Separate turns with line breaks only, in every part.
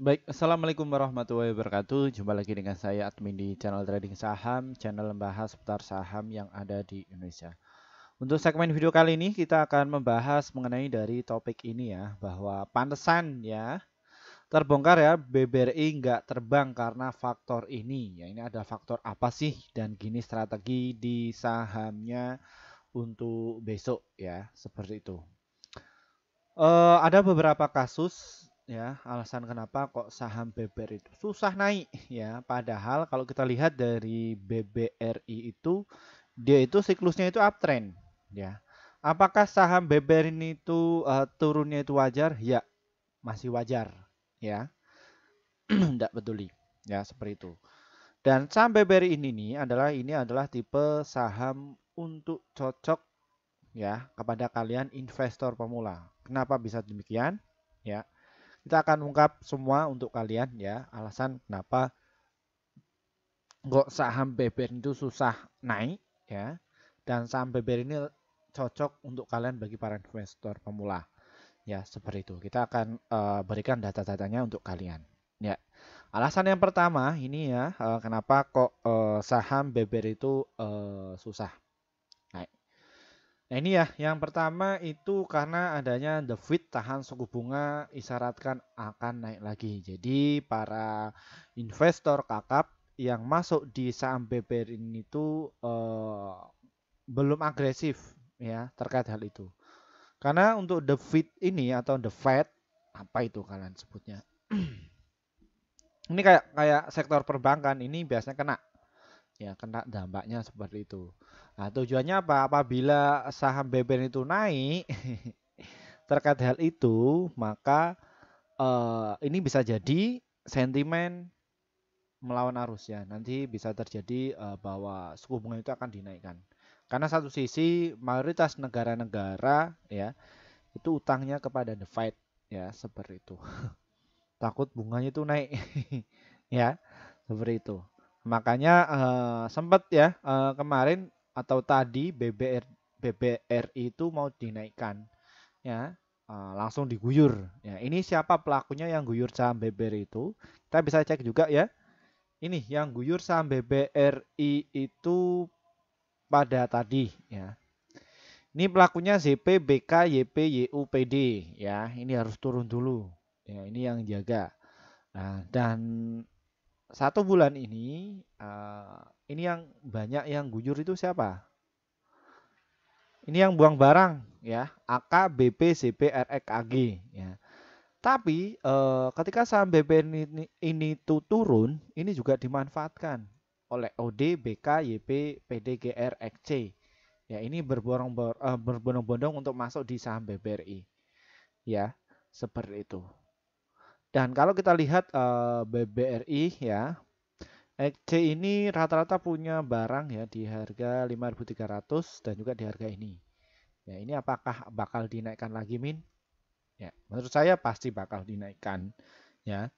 Baik, Assalamualaikum warahmatullahi wabarakatuh. Jumpa lagi dengan saya admin di channel trading saham, channel membahas seputar saham yang ada di Indonesia. Untuk segmen video kali ini kita akan membahas mengenai dari topik ini ya, bahwa pantesan ya terbongkar ya BBRI nggak terbang karena faktor ini. Ya ini ada faktor apa sih dan gini strategi di sahamnya untuk besok ya, seperti itu. Ada beberapa kasus ya, alasan kenapa kok saham BBRI itu susah naik ya. Padahal kalau kita lihat dari BBRI itu dia itu siklusnya itu uptrend ya. Apakah saham BBRI ini itu turunnya itu wajar? Ya, masih wajar ya. Tidak peduli ya seperti itu. Dan saham BBRI ini adalah tipe saham untuk cocok ya kepada kalian investor pemula. Kenapa bisa demikian? Ya, kita akan ungkap semua untuk kalian ya, alasan kenapa kok saham BBR itu susah naik ya, dan saham BBR ini cocok untuk kalian bagi para investor pemula. Ya, seperti itu. Kita akan berikan data-datanya untuk kalian. Ya. Alasan yang pertama ini ya, kenapa kok saham BBR itu susah naik. Nah ini ya, yang pertama itu karena adanya the Fed tahan suku bunga isyaratkan akan naik lagi. Jadi para investor kakap yang masuk di saham BBR ini itu belum agresif ya terkait hal itu. Karena untuk the Fed ini atau the Fed apa itu kalian sebutnya? Ini kayak sektor perbankan ini biasanya kena ya kena dampaknya seperti itu. Nah, tujuannya apa? Apabila saham BBR itu naik terkait hal itu, maka ini bisa jadi sentimen melawan arus ya. Nanti bisa terjadi bahwa suku bunga itu akan dinaikkan. Karena satu sisi mayoritas negara-negara ya itu utangnya kepada the Fed ya seperti itu. Takut bunganya itu naik ya seperti itu. Makanya sempat ya kemarin atau tadi BBRI itu mau dinaikkan ya, langsung diguyur. Ya, ini siapa pelakunya yang guyur saham BBRI itu? Kita bisa cek juga ya. Ini yang guyur saham BBRI itu pada tadi ya. Ini pelakunya ZP, BK, YP, YU, PD ya. Ini harus turun dulu. Ya, ini yang jaga. Nah, dan 1 bulan ini yang banyak yang guyur itu siapa? Ini yang buang barang ya, AK, BP, CP, RX, AG ya. Tapi ketika saham BBN ini tuh turun, ini juga dimanfaatkan oleh OD, BK, YP, PD, GR, XC. Ya, ini berbondong-bondong untuk masuk di saham BBRI. Ya, seperti itu. Dan kalau kita lihat BBRI ya, XC ini rata-rata punya barang ya di harga 5.300 dan juga di harga ini. Ya, ini apakah bakal dinaikkan lagi, Min? Ya, menurut saya pasti bakal dinaikkan. Ya,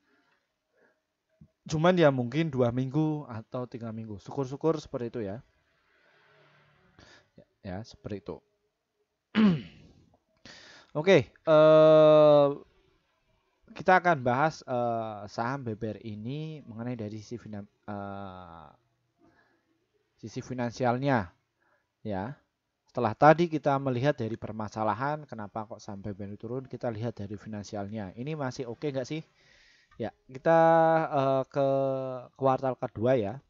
cuman ya mungkin 2 minggu atau 3 minggu. Syukur-syukur seperti itu ya. Ya, seperti itu. Oke, kita akan bahas saham BBR ini mengenai dari sisi finansialnya ya. Setelah tadi kita melihat dari permasalahan kenapa kok sampai BBR turun, kita lihat dari finansialnya. Ini masih oke nggak sih? Ya, kita ke kuartal kedua ya.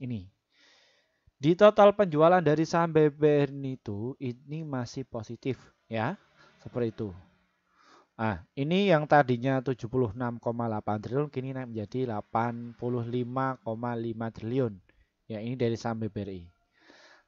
Ini di total penjualan dari saham BBR itu ini masih positif ya. Seperti itu. Ah, ini yang tadinya 76,8 triliun kini naik menjadi 85,5 triliun. Ya, ini dari saham BBRI.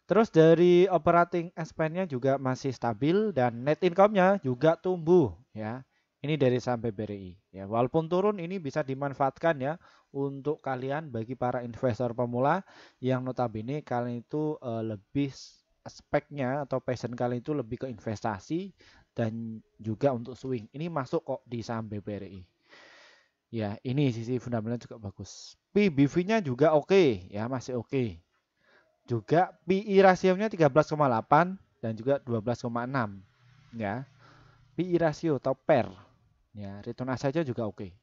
Terus dari operating expense-nya juga masih stabil dan net income-nya juga tumbuh ya. Ini dari saham BBRI. Ya, walaupun turun ini bisa dimanfaatkan ya untuk kalian bagi para investor pemula yang notabene kalian itu lebih speknya atau passion kalian itu lebih ke investasi dan juga untuk swing. Ini masuk kok di saham BBRI. Ya, ini sisi fundamental juga bagus. PBV-nya juga oke, ya masih oke. Juga PI rasionya 13,8 dan juga 12,6 ya. PI rasio atau PER ya, return assetnya juga oke.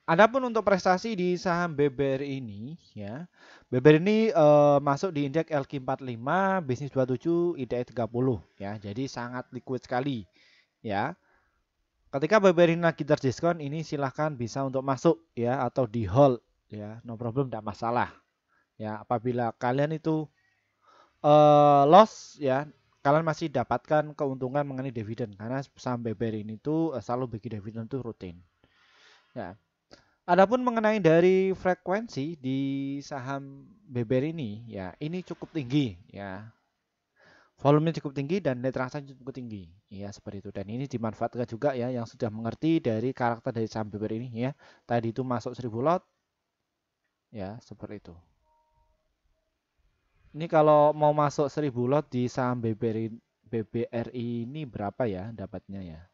Adapun untuk prestasi di saham BBRI ini ya, BBRI ini masuk di indeks LQ45, bisnis 27, IDX 30 ya. Jadi sangat liquid sekali ya. Ketika BBRI ini lagi terdiskon, ini silahkan bisa untuk masuk ya atau di hold ya, no problem, tidak masalah ya. Apabila kalian itu loss ya, kalian masih dapatkan keuntungan mengenai dividen karena saham BBRI ini tuh selalu bagi dividen itu rutin ya. Adapun mengenai dari frekuensi di saham BBRI ini ya, ini cukup tinggi ya. Volumenya cukup tinggi dan net transaksi cukup tinggi. Ya, seperti itu. Dan ini dimanfaatkan juga ya yang sudah mengerti dari karakter dari saham BBRI ini ya. Tadi itu masuk 1000 lot. Ya, seperti itu. Ini kalau mau masuk 1000 lot di saham BBRI ini berapa ya dapatnya ya?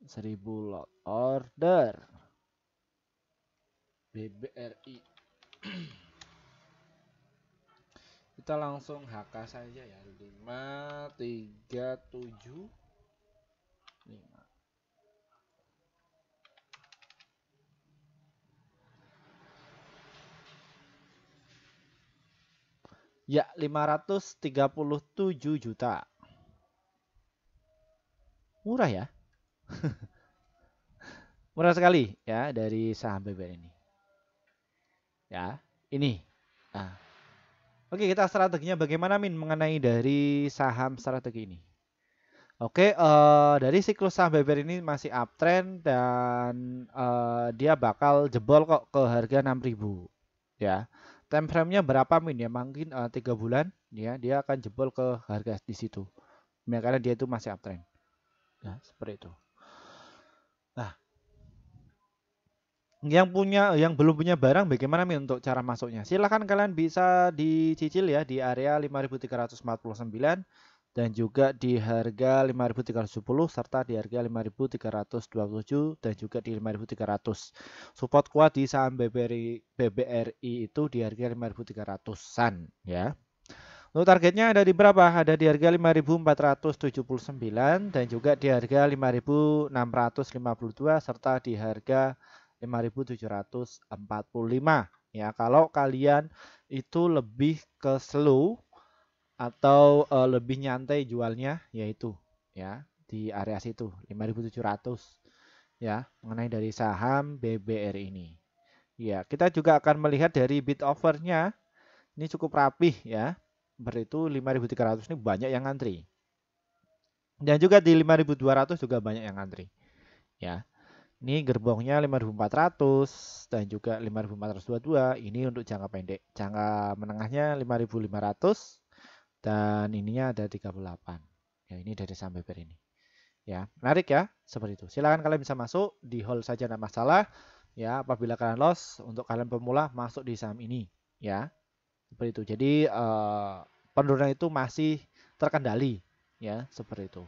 1000 lot order BBRI. Kita langsung HK saja ya. 5 3 7 5. Ya, 537 juta. Murah ya? Murah sekali ya dari saham BBRI ini. Ya, ini. Nah, oke, kita strateginya bagaimana Min mengenai dari saham strategi ini? Oke, dari siklus saham BBRI ini masih uptrend dan dia bakal jebol kok ke harga 6.000 ya. Time frame-nya berapa Min ya? Mungkin 3 bulan ya, dia akan jebol ke harga di situ. Ya, karena dia itu masih uptrend. Ya, seperti itu. Nah, yang belum punya barang bagaimana nih untuk cara masuknya? Silahkan kalian bisa dicicil ya di area 5.349 dan juga di harga 5.370 serta di harga 5.327 dan juga di 5.300. Support kuat di saham BBRI itu di harga 5.300-an ya. Untuk targetnya ada di berapa? Ada di harga 5.479 dan juga di harga 5.652 serta di harga 5.745 ya. Kalau kalian itu lebih ke slow atau lebih nyantai jualnya yaitu ya di area situ 5.700 ya mengenai dari saham BBRI ini. Ya, kita juga akan melihat dari bid offernya ini cukup rapih ya. Itu 5.300 ini banyak yang ngantri. Dan juga di 5.200 juga banyak yang ngantri. Ya. Ini gerbongnya 5.400 dan juga 5.422. Ini untuk jangka pendek. Jangka menengahnya 5.500 dan ininya ada 38. Ya, ini dari saham BBRI ini. Ya, menarik ya, seperti itu. Silakan kalian bisa masuk di hold saja, tidak masalah. Ya, apabila kalian loss, untuk kalian pemula masuk di saham ini, ya. Seperti itu. Jadi penurunan itu masih terkendali, ya, seperti itu.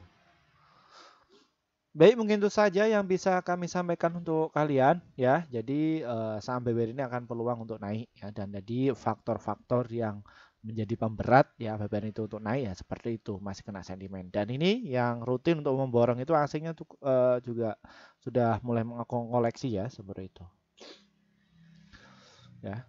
Baik, mungkin itu saja yang bisa kami sampaikan untuk kalian ya. Jadi saham BBRI ini akan peluang untuk naik ya, dan jadi faktor-faktor yang menjadi pemberat ya BBRI itu untuk naik ya seperti itu, masih kena sentimen. Dan ini yang rutin untuk memborong itu asingnya juga sudah mulai mengoleksi ya seperti itu. Ya.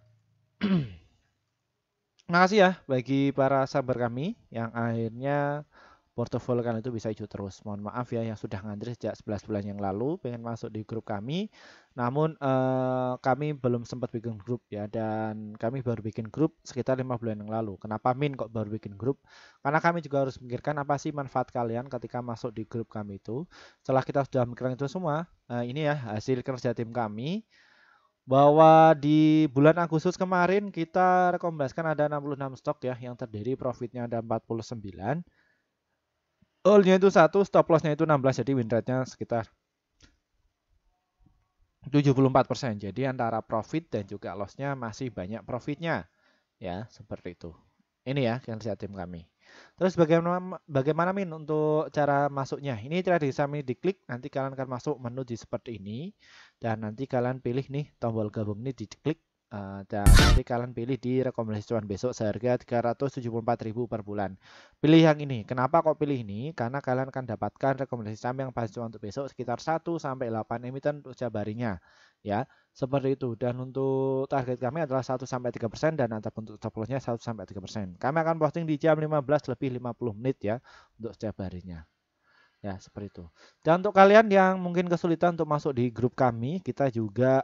Makasih ya bagi para sahabat kami yang akhirnya portofolio kalian itu bisa hijau terus. Mohon maaf ya yang sudah ngantri sejak 11 bulan yang lalu pengen masuk di grup kami. Namun kami belum sempat bikin grup ya, dan kami baru bikin grup sekitar 5 bulan yang lalu. Kenapa Min kok baru bikin grup? Karena kami juga harus memikirkan apa sih manfaat kalian ketika masuk di grup kami itu. Setelah kita sudah memikirkan itu semua, ini ya hasil kerja tim kami. Bahwa di bulan Agustus kemarin kita rekomendasikan ada 66 stok ya yang terdiri profitnya ada 49. All-nya itu 1, stop loss-nya itu 16, jadi win rate-nya sekitar 74%. Jadi antara profit dan juga loss-nya masih banyak profitnya. Ya, seperti itu. Ini ya yang lihat tim kami. Terus bagaimana Min untuk cara masuknya? Ini tidak bisa diklik, nanti kalian akan masuk menu di seperti ini. Dan nanti kalian pilih nih tombol gabung ini diklik. Dan nanti kalian pilih di rekomendasi cuan besok seharga 374.000 per bulan. Pilih yang ini. Kenapa kok pilih ini? Karena kalian akan dapatkan rekomendasi saham yang pas cuan untuk besok sekitar 1 sampai 8 emiten untuk setiap harinya. Ya, seperti itu. Dan untuk target kami adalah 1 sampai 3% dan antara untuk stop loss-nya 1 sampai 3%. Kami akan posting di jam 15 lebih 50 menit ya untuk setiap harinya. Ya, seperti itu. Dan untuk kalian yang mungkin kesulitan untuk masuk di grup kami, kita juga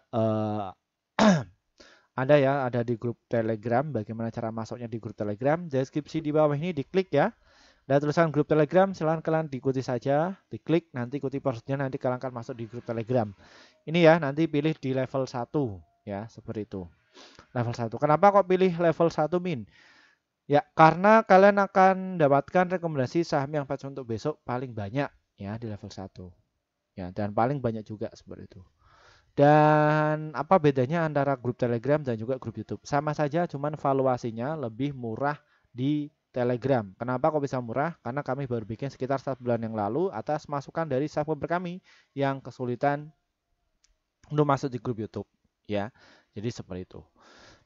ada di grup Telegram. Bagaimana cara masuknya di grup Telegram? Deskripsi di bawah ini diklik ya. Ada tulisan grup Telegram, silahkan kalian diikuti saja, diklik, nanti ikuti prosesnya, nanti kalian akan masuk di grup Telegram. Ini ya, nanti pilih di level 1 ya, seperti itu. Level 1. Kenapa kok pilih level 1 Min? Ya, karena kalian akan dapatkan rekomendasi saham yang pas untuk besok paling banyak ya di level 1. Ya, dan paling banyak juga seperti itu. Dan apa bedanya antara grup Telegram dan juga grup YouTube? Sama saja, cuman valuasinya lebih murah di Telegram. Kenapa kok bisa murah? Karena kami baru bikin sekitar 1 bulan yang lalu atas masukan dari subscriber kami yang kesulitan untuk masuk di grup YouTube. Ya, jadi seperti itu.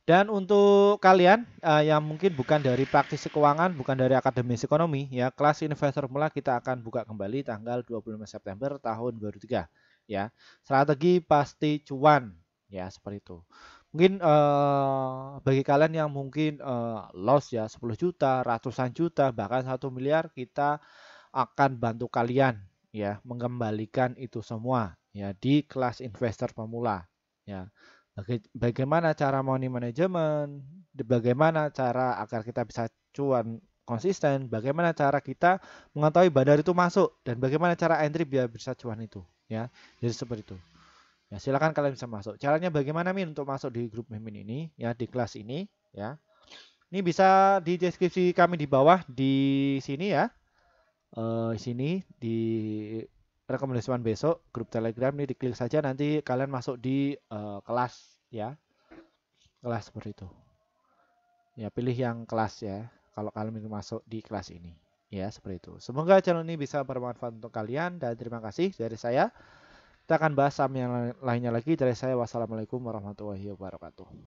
Dan untuk kalian yang mungkin bukan dari praktisi keuangan, bukan dari akademisi ekonomi, ya kelas investor pemula kita akan buka kembali tanggal 25 September tahun 2023. Ya, strategi pasti cuan, ya seperti itu. Mungkin bagi kalian yang mungkin loss ya 10 juta, ratusan juta, bahkan 1 miliar, kita akan bantu kalian ya mengembalikan itu semua ya di kelas investor pemula. Ya. Bagaimana cara money management, bagaimana cara agar kita bisa cuan konsisten, bagaimana cara kita mengetahui bandar itu masuk, dan bagaimana cara entry biar bisa cuan itu, ya. Jadi seperti itu. Ya, silakan kalian bisa masuk. Caranya bagaimana Min untuk masuk di grup Mimin ini, ya di kelas ini, ya. Ini bisa di deskripsi kami di bawah di sini ya. Sini di rekomendasian besok grup Telegram ini diklik saja nanti kalian masuk di kelas ya. Kelas seperti itu. Ya, pilih yang kelas ya. Kalau kalian ingin masuk di kelas ini. Ya, seperti itu. Semoga channel ini bisa bermanfaat untuk kalian dan terima kasih dari saya. Kita akan bahas saham yang lainnya lagi dari saya. Wassalamualaikum warahmatullahi wabarakatuh.